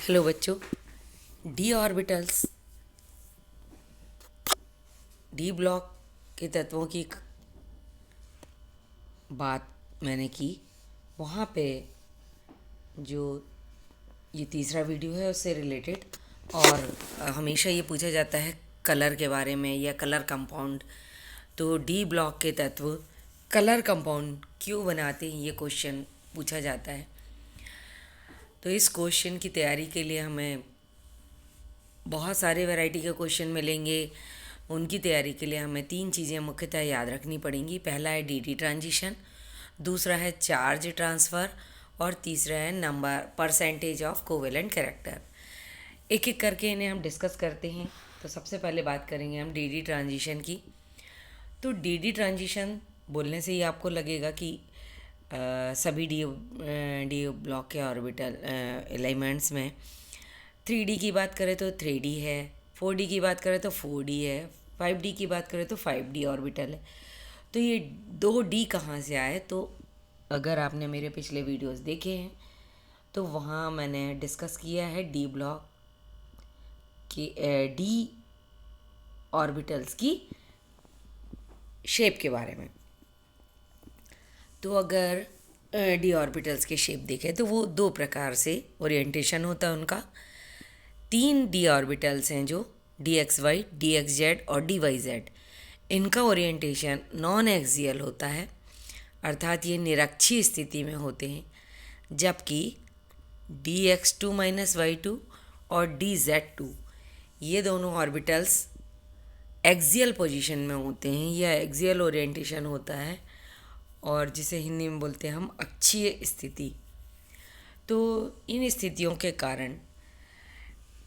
Hello बच्चों। D orbitals, D block के तत्वों की बात मैंने की। वहाँ पे जो ये तीसरा वीडियो है उससे रिलेटेड, और हमेशा ये पूछा जाता है कलर के बारे में या कलर कंपाउंड। तो डी ब्लॉक के तत्व कलर कंपाउंड क्यों बनाते हैं, ये क्वेश्चन पूछा जाता है। तो इस क्वेश्चन की तैयारी के लिए हमें बहुत सारे वैरायटी के क्वेश्चन मिलेंगे। उनकी तैयारी के लिए हमें तीन चीज़ें मुख्यतः याद रखनी पड़ेंगी। पहला है डी ट्रांजिशन, दूसरा है चार्ज ट्रांसफ़र, और तीसरा है number percentage of covalent character. एक एक करके इन्हें हम डिस्कस करते हैं। तो सबसे पहले बात करेंगे हम डी ट्रांजिशन की। तो डी ट्रांजिशन बोलने से ही आपको लगेगा कि सभी डी ब्लॉक के ऑर्बिटल एलिमेंट्स में 3D की बात करें तो 3D है, 4D की बात करें तो 4D है, 5D की बात करें तो 5D ऑर्बिटल है। तो ये 2D कहाँ से आए? तो अगर आपने मेरे पिछले वीडियोस देखे हैं तो वहाँ मैंने डिस्कस किया है डी ब्लॉक की डी ऑर्बिटल्स की शेप के बारे में। तो अगर डी ऑर्बिटल्स के शेप देखें तो वो दो प्रकार से ओरिएंटेशन होता है उनका। तीन डी ऑर्बिटल्स हैं जो D X Y, D X Z और डी वाई जेड। इनका ओरिएंटेशन नॉन एक्सियल होता है, अर्थात ये निरक्षीय स्थिति में होते हैं, जबकि D X two minus Y two और डी जेड टू ये दोनों ऑर्बिटल्स एक्सियल पोजीशन में होते हैं। यह एक्सियल ओरिएंटेशन होता है और जिसे हिंदी में बोलते हैं हम अक्षीय स्थिति। तो इन स्थितियों के कारण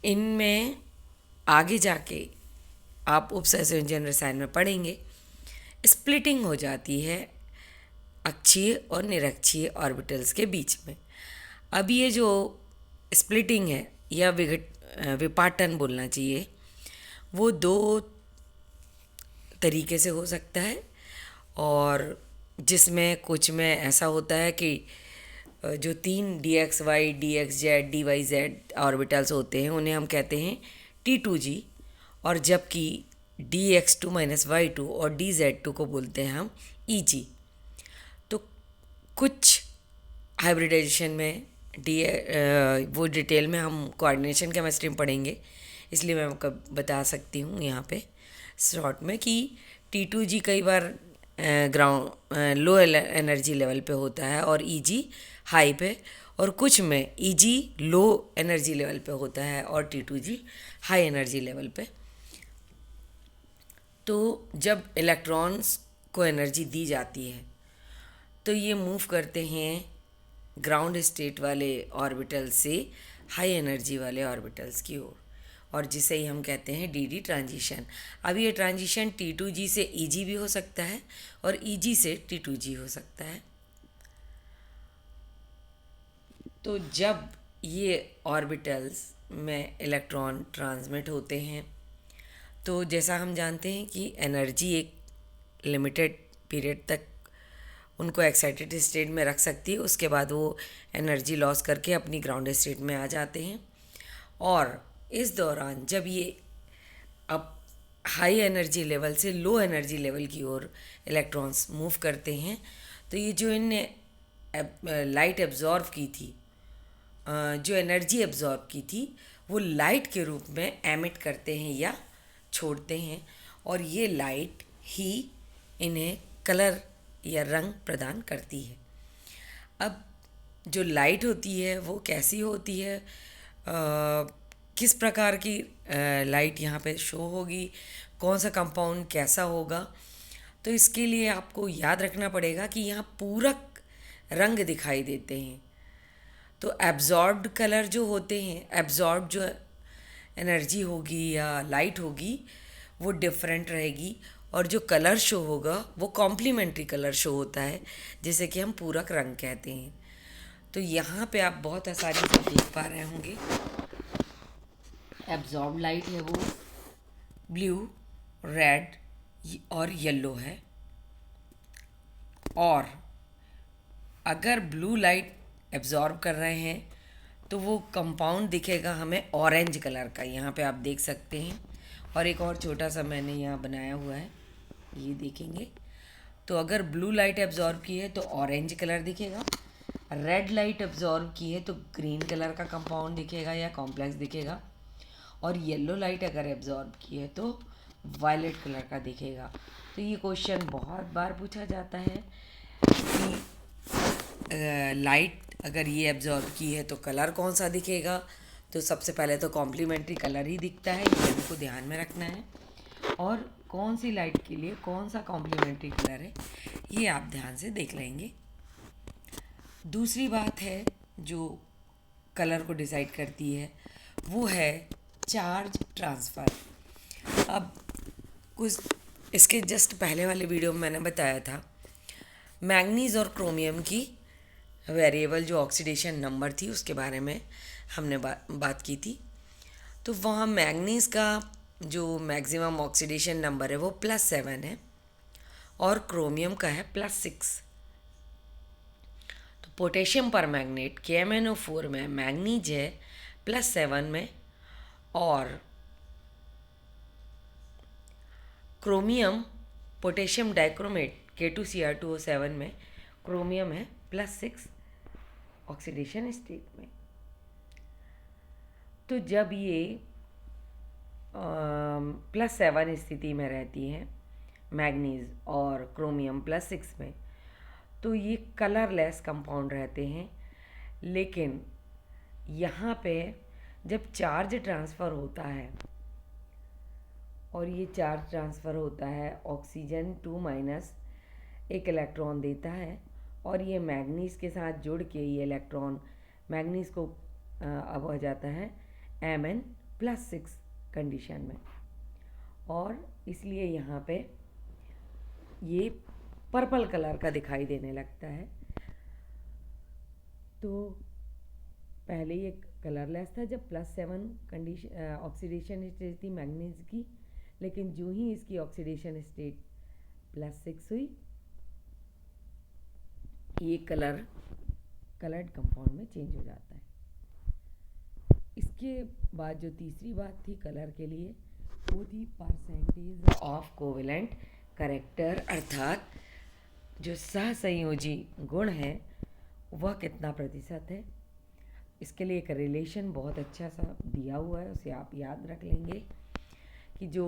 इनमें आगे जाके आप उपसंयोजन रसायन में पढ़ेंगे, स्प्लिटिंग हो जाती है अक्षीय और निरक्षीय ऑर्बिटल्स के बीच में। अब ये जो स्प्लिटिंग है या विपाटन बोलना चाहिए, वो दो तरीके से हो सकता है, और जिसमें कुछ में ऐसा होता है कि जो तीन D X Y, D X Z, D Y Z orbitals होते हैं उन्हें हम कहते हैं T2G, और जबकि D X two minus Y two और डी जेड टू को बोलते हैं हम EG। तो कुछ हाइब्रिडाइजेशन में वो डिटेल में हम कोऑर्डिनेशन केमिस्ट्री में पढ़ेंगे, इसलिए मैं आपको बता सकती हूँ यहाँ पे शॉर्ट में कि T2G कई बार लो एनर्जी लेवल पे होता है और EG हाई पे, और कुछ में EG लो एनर्जी लेवल पे होता है और T2G हाई एनर्जी लेवल पे। तो जब इलेक्ट्रॉन्स को एनर्जी दी जाती है तो ये मूव करते हैं ग्राउंड स्टेट वाले ऑर्बिटल से हाई एनर्जी वाले ऑर्बिटल्स की ओर, और जिसे ही हम कहते हैं डी ट्रांजिशन। अब ये ट्रांजिशन T2G से EG भी हो सकता है और EG से T2G हो सकता है। तो जब ये ऑर्बिटल्स में इलेक्ट्रॉन ट्रांसमिट होते हैं तो जैसा हम जानते हैं कि एनर्जी एक लिमिटेड पीरियड तक उनको एक्साइटेड स्टेट में रख सकती है, उसके बाद वो एनर्जी लॉस करके अपनी ग्राउंड स्टेट में आ जाते हैं। और इस दौरान जब ये अब हाई एनर्जी लेवल से लो एनर्जी लेवल की ओर इलेक्ट्रॉन्स मूव करते हैं, तो ये जो इनने लाइट एब्जॉर्व की थी, जो एनर्जी एब्जॉर्ब की थी, वो लाइट के रूप में एमिट करते हैं या छोड़ते हैं, और ये लाइट ही इन्हें कलर या रंग प्रदान करती है। अब जो लाइट होती है वो कैसी होती है, किस प्रकार की लाइट यहाँ पे शो होगी, कौन सा कंपाउंड कैसा होगा, तो इसके लिए आपको याद रखना पड़ेगा कि यहाँ पूरक रंग दिखाई देते हैं। तो एब्जॉर्ब्ड कलर जो होते हैं, एब्जॉर्ब जो एनर्जी होगी या लाइट होगी वो डिफरेंट रहेगी, और जो कलर शो होगा वो कॉम्प्लीमेंट्री कलर शो होता है, जैसे कि हम पूरक रंग कहते हैं। तो यहाँ पे आप बहुत आसानी से देख पा रहे होंगे, एब्जॉर्ब लाइट है वो ब्लू, रेड और येलो है, और अगर ब्लू लाइट एब्जॉर्ब कर रहे हैं तो वो कंपाउंड दिखेगा हमें ऑरेंज कलर का, यहाँ पे आप देख सकते हैं। और एक और छोटा सा मैंने यहाँ बनाया हुआ है, ये देखेंगे तो अगर ब्लू लाइट एब्जॉर्ब की है तो ऑरेंज कलर दिखेगा, रेड लाइट एब्जॉर्ब की है तो ग्रीन कलर का कंपाउंड दिखेगा या कॉम्प्लेक्स दिखेगा, और येलो लाइट अगर एब्जॉर्ब की है तो वायलेट कलर का दिखेगा। तो ये क्वेश्चन बहुत बार पूछा जाता है कि लाइट अगर ये एब्जॉर्ब की है तो कलर कौन सा दिखेगा। तो सबसे पहले तो कॉम्प्लीमेंट्री कलर ही दिखता है, ये हमको ध्यान में रखना है। और कौन सी लाइट के लिए कौन सा कॉम्प्लीमेंट्री कलर है ये आप ध्यान से देख लेंगे। दूसरी बात है जो कलर को डिसाइड करती है वो है चार्ज ट्रांसफ़र। अब कुछ इसके जस्ट पहले वाले वीडियो में मैंने बताया था मैंगनीज़ और क्रोमियम की वेरिएबल जो ऑक्सीडेशन नंबर थी उसके बारे में हमने बात की थी। तो वहाँ मैंगनीज़ का जो मैक्सिमम ऑक्सीडेशन नंबर है वो +7 है और क्रोमियम का है +6। तो पोटेशियम पर मैग्नेट KMnO4 में मैंगनीज है +7 में, और क्रोमियम पोटेशियम डाइक्रोमेट K2Cr2O7 में क्रोमियम है +6 ऑक्सीडेशन स्टेट में। तो जब ये +7 स्थिति में रहती हैं मैंगनीज और क्रोमियम +6 में, तो ये कलरलेस कंपाउंड रहते हैं। लेकिन यहाँ पे जब चार्ज ट्रांसफ़र होता है और ये चार्ज ट्रांसफ़र होता है, ऑक्सीजन 2- एक इलेक्ट्रॉन देता है और ये मैंगनीज़ के साथ जुड़ के ये इलेक्ट्रॉन मैंगनीज़ को अब हो जाता है Mn+6 कंडीशन में, और इसलिए यहाँ पे ये पर्पल कलर का दिखाई देने लगता है। तो पहले ये कलरलेस था जब +7 कंडीशन ऑक्सीडेशन स्टेट थी मैंगनीज की, लेकिन जो ही इसकी ऑक्सीडेशन स्टेट +6 हुई ये कलर्ड कंपाउंड में चेंज हो जाता है। इसके बाद जो तीसरी बात थी कलर के लिए वो थी परसेंटेज ऑफ कोवेलेंट कैरेक्टर, अर्थात जो सहसंयोजी गुण है वह कितना प्रतिशत है। इसके लिए एक रिलेशन बहुत अच्छा सा दिया हुआ है, उसे आप याद रख लेंगे कि जो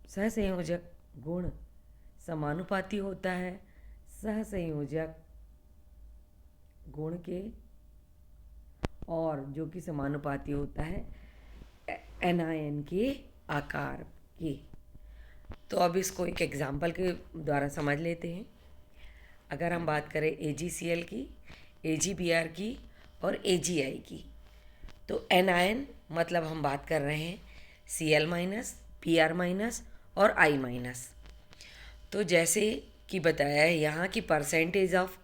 सहसंयोजक गुण समानुपाती होता है सहसंयोजक गुण के, और जो कि समानुपाती होता है एनायन के आकार के। तो अब इसको एक एग्जाम्पल के द्वारा समझ लेते हैं। अगर हम बात करें AgCl की, AgBr की और AgI की, तो एनायन मतलब हम बात कर रहे हैं Cl-, Br- और I-। तो जैसे कि बताया है यहाँ की परसेंटेज ऑफ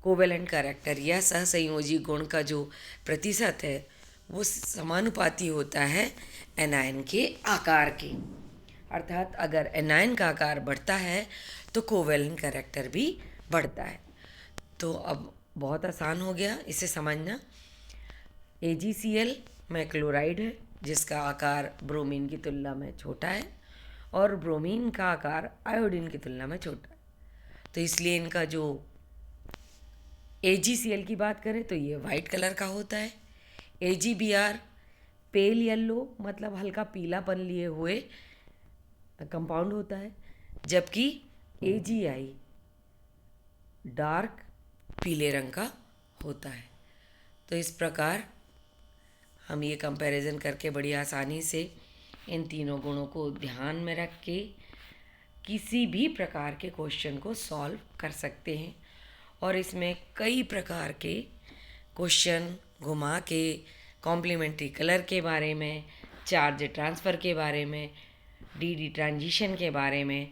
कोवेलेंट कैरेक्टर या सहसंयोजी गुण का जो प्रतिशत है वो समानुपाती होता है एनायन के आकार के। अर्थात अगर एनायन का आकार बढ़ता है तो कोवेलेंट कैरेक्टर भी बढ़ता है। तो अब बहुत आसान हो गया इसे समझना। AgCl में क्लोराइड है जिसका आकार ब्रोमीन की तुलना में छोटा है, और ब्रोमीन का आकार आयोडीन की तुलना में छोटा है। तो इसलिए इनका जो AgCl की बात करें तो ये वाइट कलर का होता है। AgBr पेल येलो मतलब हल्का पीलापन लिए हुए कंपाउंड होता है, जबकि AgI डार्क पीले रंग का होता है। तो इस प्रकार हम ये कंपैरिजन करके बड़ी आसानी से इन तीनों गुणों को ध्यान में रख के किसी भी प्रकार के क्वेश्चन को सॉल्व कर सकते हैं। और इसमें कई प्रकार के क्वेश्चन घुमा के कॉम्प्लीमेंट्री कलर के बारे में, चार्ज ट्रांसफ़र के बारे में, डी ट्रांजिशन के बारे में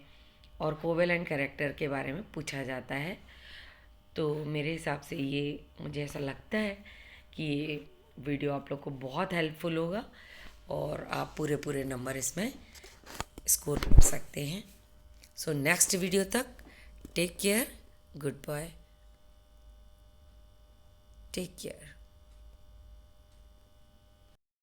और कोवेलेंट कैरेक्टर के बारे में पूछा जाता है। तो मेरे हिसाब से ये मुझे ऐसा लगता है कि ये वीडियो आप लोग को बहुत हेल्पफुल होगा और आप पूरे नंबर इसमें स्कोर कर सकते हैं। सो नेक्स्ट वीडियो तक take care, goodbye, take care.